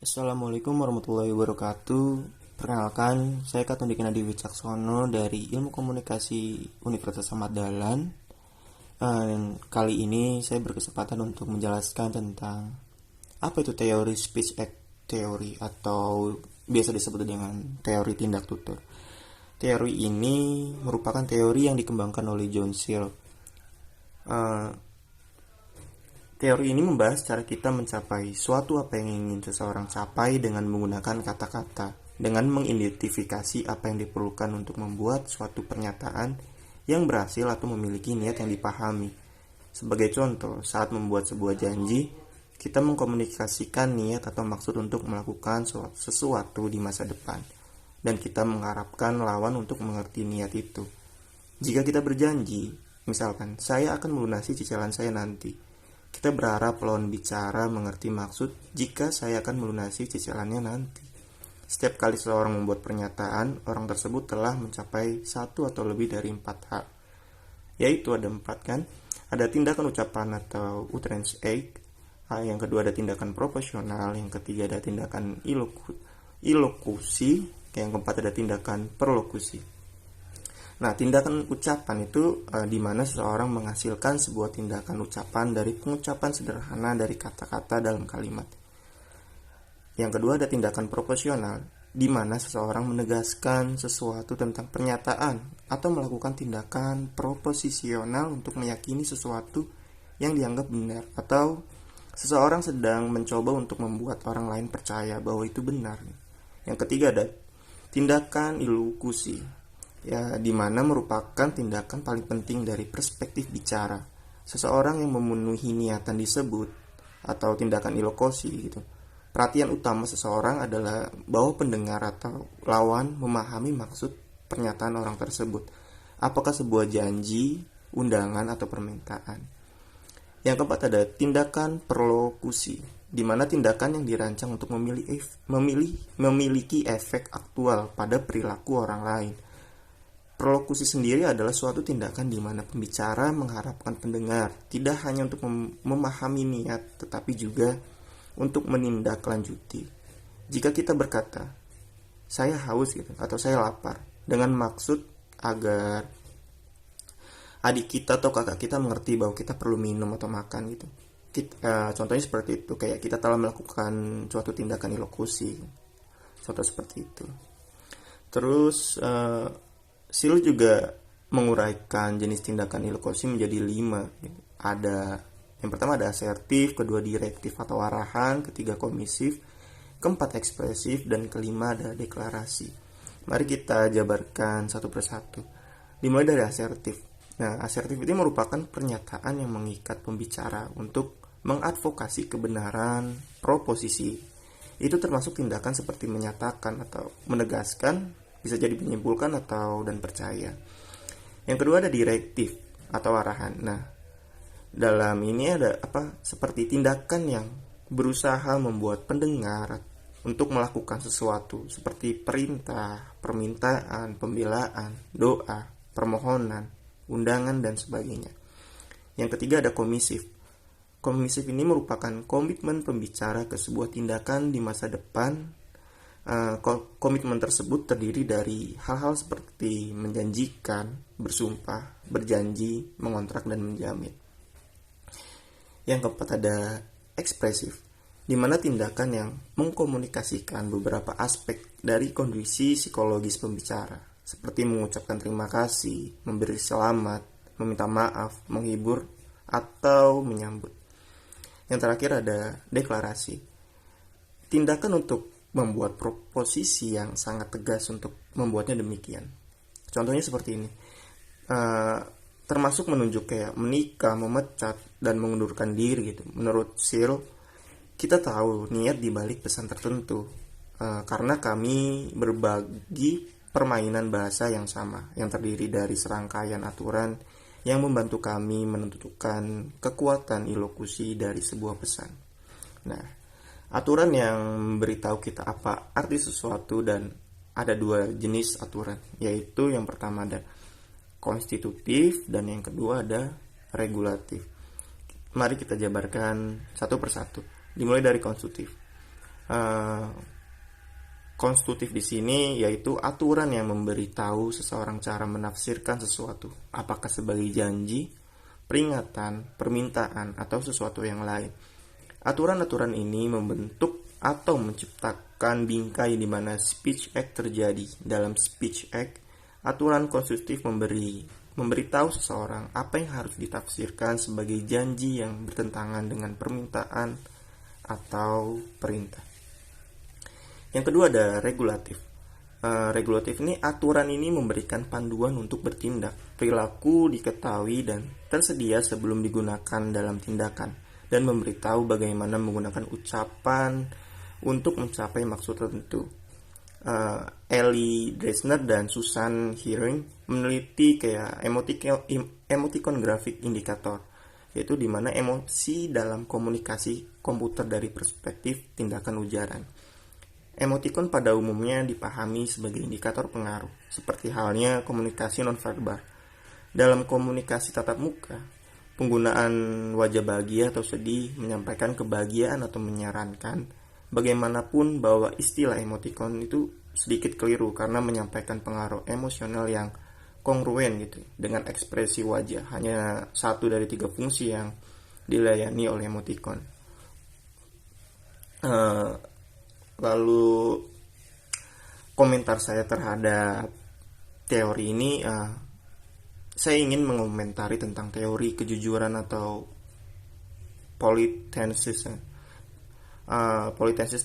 Assalamualaikum warahmatullahi wabarakatuh. Perkenalkan, saya Katon Dikenadi Wicaksono dari Ilmu Komunikasi Universitas Ahmad Dahlan. Kali ini saya berkesempatan untuk menjelaskan tentang apa itu teori speech act theory atau biasa disebut dengan teori tindak tutur. Teori ini merupakan teori yang dikembangkan oleh John Searle. Teori ini membahas cara kita mencapai suatu apa yang ingin seseorang capai dengan menggunakan kata-kata, dengan mengidentifikasi apa yang diperlukan untuk membuat suatu pernyataan yang berhasil atau memiliki niat yang dipahami. Sebagai contoh, saat membuat sebuah janji, kita mengkomunikasikan niat atau maksud untuk melakukan sesuatu di masa depan, dan kita mengharapkan lawan untuk mengerti niat itu. Jika kita berjanji, misalkan, saya akan melunasi cicilan saya nanti, kita berharap lawan bicara mengerti maksud jika saya akan melunasi cicilannya nanti. Setiap kali seseorang membuat pernyataan, orang tersebut telah mencapai satu atau lebih dari 4 hal. Yaitu ada 4 kan? Ada tindakan ucapan atau utterance act. Yang kedua ada tindakan proporsional. Yang ketiga ada tindakan ilokusi. Yang keempat ada tindakan perlokusi. Nah, tindakan ucapan itu di mana seseorang menghasilkan sebuah tindakan ucapan dari pengucapan sederhana dari kata-kata dalam kalimat. Yang kedua ada tindakan proporsional, di mana seseorang menegaskan sesuatu tentang pernyataan atau melakukan tindakan proposisional untuk meyakini sesuatu yang dianggap benar, atau seseorang sedang mencoba untuk membuat orang lain percaya bahwa itu benar. Yang ketiga ada tindakan ilokusi, ya, di mana merupakan tindakan paling penting dari perspektif bicara. Seseorang yang memenuhi niatan disebut atau tindakan ilokusi gitu. Perhatian utama seseorang adalah bahwa pendengar atau lawan memahami maksud pernyataan orang tersebut. Apakah sebuah janji, undangan atau permintaan. Yang keempat ada tindakan perlokusi, di mana tindakan yang dirancang untuk memiliki efek aktual pada perilaku orang lain. Perlokusi sendiri adalah suatu tindakan di mana pembicara mengharapkan pendengar tidak hanya untuk memahami niat, tetapi juga untuk menindaklanjuti. Jika kita berkata, saya haus gitu, atau saya lapar, dengan maksud agar adik kita atau kakak kita mengerti bahwa kita perlu minum atau makan gitu. Contohnya seperti itu, kayak kita telah melakukan suatu tindakan ilokusi. Contoh seperti itu. Terus Searle juga menguraikan jenis tindakan ilokusi menjadi 5. Ada yang pertama ada asertif, kedua direktif atau arahan, ketiga komisif, keempat ekspresif, dan kelima ada deklarasi. Mari kita jabarkan satu persatu. Dimulai dari asertif. Nah, asertif itu merupakan pernyataan yang mengikat pembicara untuk mengadvokasi kebenaran proposisi. Itu termasuk tindakan seperti menyatakan atau menegaskan, bisa jadi menyimpulkan atau dan percaya. Yang kedua ada direktif atau arahan. Nah, dalam ini ada seperti tindakan yang berusaha membuat pendengar untuk melakukan sesuatu seperti perintah, permintaan, pembelaan, doa, permohonan, undangan dan sebagainya. Yang ketiga ada komisif. Komisif ini merupakan komitmen pembicara ke sebuah tindakan di masa depan. Komitmen tersebut terdiri dari hal-hal seperti menjanjikan, bersumpah, berjanji, mengontrak, dan menjamin. Yang keempat ada ekspresif, di mana tindakan yang mengkomunikasikan beberapa aspek dari kondisi psikologis pembicara, seperti mengucapkan terima kasih, memberi selamat, meminta maaf, menghibur, atau menyambut. Yang terakhir ada deklarasi, tindakan untuk membuat proposisi yang sangat tegas untuk membuatnya demikian. Contohnya seperti ini, termasuk menunjuk kayak menikah, memecat, dan mengundurkan diri gitu. Menurut Searle, kita tahu niat dibalik pesan tertentu karena kami berbagi permainan bahasa yang sama, yang terdiri dari serangkaian aturan yang membantu kami menentukan kekuatan ilokusi dari sebuah pesan. Nah, aturan yang memberitahu kita apa arti sesuatu, dan ada 2 jenis aturan, yaitu yang pertama ada konstitutif dan yang kedua ada regulatif. Mari kita jabarkan satu persatu. Dimulai dari konstitutif. Uh, Konstitutif di sini yaitu aturan yang memberitahu seseorang cara menafsirkan sesuatu, apakah sebagai janji, peringatan, permintaan, atau sesuatu yang lain. Aturan-aturan ini membentuk atau menciptakan bingkai di mana speech act terjadi. Dalam speech act, aturan konstitutif memberitahu seseorang apa yang harus ditafsirkan sebagai janji yang bertentangan dengan permintaan atau perintah. Yang kedua ada regulatif. Regulatif ini aturan ini memberikan panduan untuk bertindak. Perilaku diketahui dan tersedia sebelum digunakan dalam tindakan dan memberitahu bagaimana menggunakan ucapan untuk mencapai maksud tertentu. Ellie Dresner dan Susan Heering meneliti kayak emoticon grafik indikator, yaitu di mana emosi dalam komunikasi komputer dari perspektif tindakan ujaran. Emotikon pada umumnya dipahami sebagai indikator pengaruh, seperti halnya komunikasi nonverbal. Dalam komunikasi tatap muka, penggunaan wajah bahagia atau sedih menyampaikan kebahagiaan atau menyarankan. Bagaimanapun bahwa istilah emotikon itu sedikit keliru karena menyampaikan pengaruh emosional yang kongruen gitu dengan ekspresi wajah. Hanya satu dari 3 fungsi yang dilayani oleh emotikon. Lalu komentar saya terhadap teori ini, saya ingin mengomentari tentang teori kejujuran atau politensis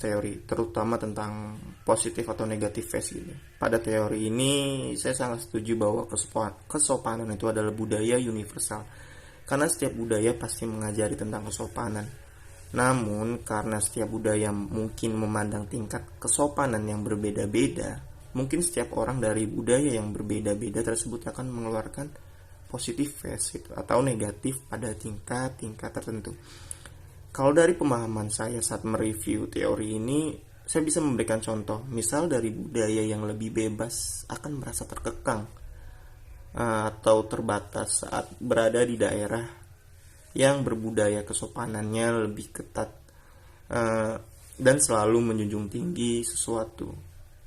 teori, terutama tentang positif atau negatif face gitu. Pada teori ini saya sangat setuju bahwa kesopanan itu adalah budaya universal, karena setiap budaya pasti mengajari tentang kesopanan. Namun, karena setiap budaya mungkin memandang tingkat kesopanan yang berbeda-beda, mungkin setiap orang dari budaya yang berbeda-beda tersebut akan mengeluarkan positif face atau negatif pada tingkat-tingkat tertentu. Kalau dari pemahaman saya saat mereview teori ini, saya bisa memberikan contoh. Misal dari budaya yang lebih bebas akan merasa terkekang atau terbatas saat berada di daerah yang berbudaya kesopanannya lebih ketat dan selalu menjunjung tinggi sesuatu.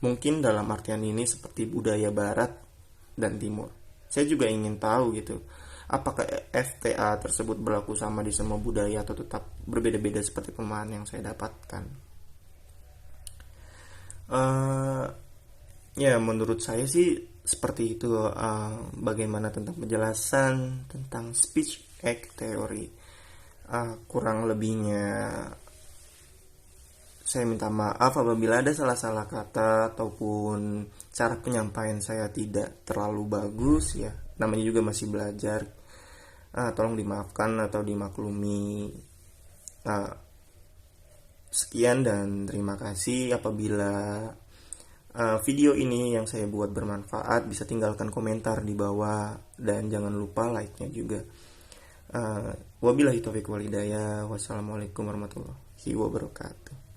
Mungkin dalam artian ini seperti budaya barat dan timur. Saya juga ingin tahu gitu, apakah FTA tersebut berlaku sama di semua budaya atau tetap berbeda-beda seperti pemahaman yang saya dapatkan. Ya, menurut saya sih seperti itu. Bagaimana tentang penjelasan tentang speech act teori. Kurang lebihnya saya minta maaf apabila ada salah-salah kata ataupun cara penyampaian saya tidak terlalu bagus ya. Namanya juga masih belajar. Tolong dimaafkan atau dimaklumi. Sekian dan terima kasih. Apabila video ini yang saya buat bermanfaat, bisa tinggalkan komentar di bawah dan jangan lupa like-nya juga. Wabillahi taufiq wal hidayah. Wassalamualaikum warahmatullahi wabarakatuh.